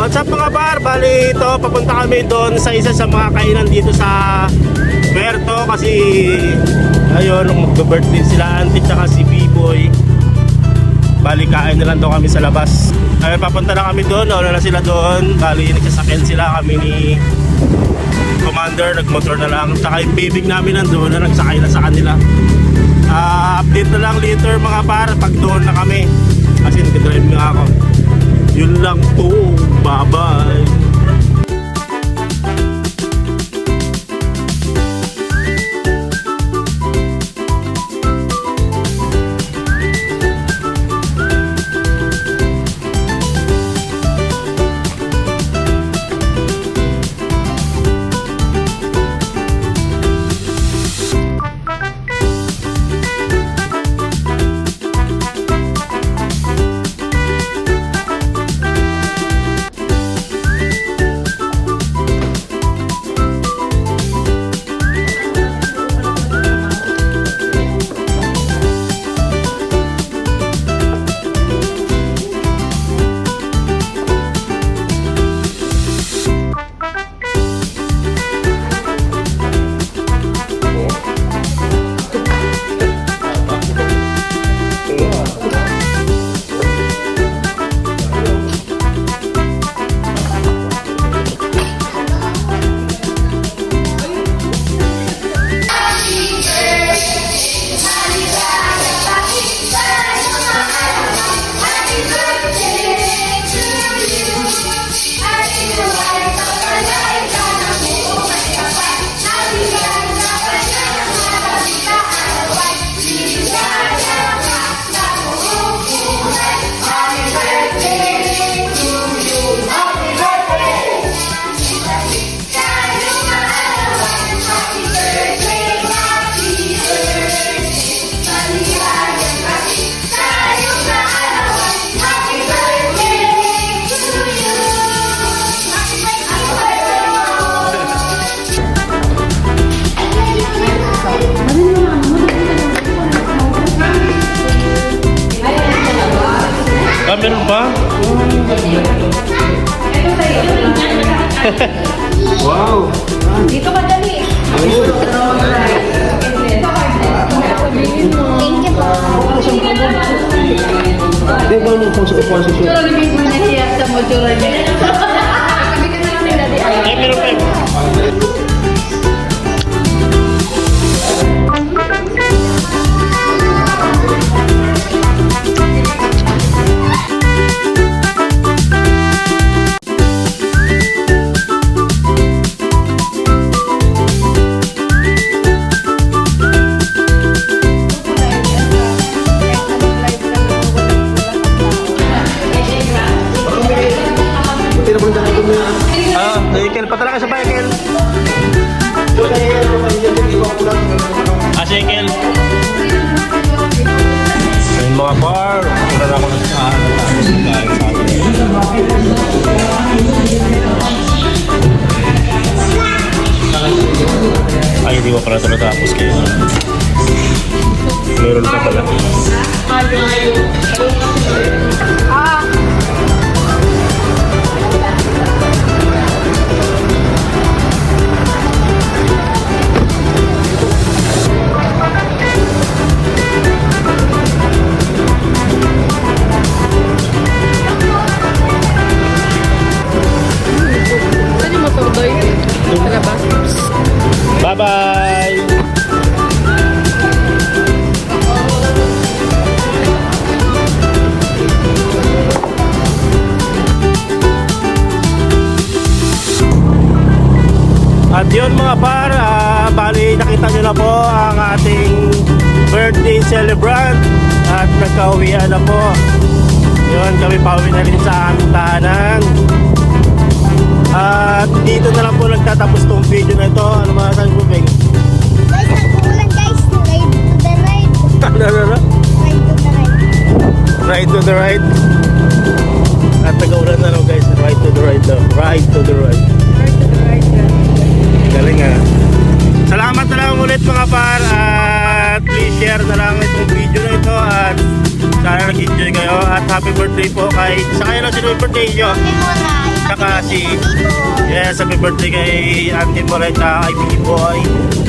What's up mga par? Bali ito, papunta kami doon sa isa sa mga kainan dito sa Puerto kasi ayun, mag-birthday sila auntie tsaka si B-Boy. Bali kain na lang daw kami sa labas. Ay, papunta na kami doon, nauna na sila doon. Bali nagsasakyan sila kami ni Commander, nagmotor na lang. Tsaka yung bibig namin nandoon na nagsakay na sa kanila. Update na lang later mga par pag doon na kami. Kasi nag-drive nga ako. Yun lang po. Bye-bye. Meron pa? Wow! Dito ka dali. Thank you po. Hindi ba nung kung sa upuan sa suyo? Pero libig mo nahiya sa motora niya. Kabigyan na lang nila di ay. Ay, meron pa. Cycle, patala ka sa cycle. Cycle. Ayun mga par, wala na ako nagsahan. Ay, hindi ko pala ito natapos kayo. Meron pa pala. Bye-bye! At yun mga par, bali nakita nyo na po ang ating birthday celebrant at nagkauwian na po. Yun, kami pauwi na rin sa aming tahanan. At dito na lang po nagtatapos tong video na ito. Ano mga sabi po, Beng? Guys, nagpulan guys. Ride to the right. Ano? Ride to the right. Ride to the right. At nag-ulan na lang guys. Ride to the right daw. Ride to the right. Right to the right. Galing ha. Salamat na lang ulit mga par. At please share na lang itong video na ito. At sana nag-enjoy kayo. At happy birthday po kay... Sa kayo na sino yung birthday nyo? Hindi mo na. Tsaka si... Yes, happy birthday kay Auntie Moreta, kay B-Boy.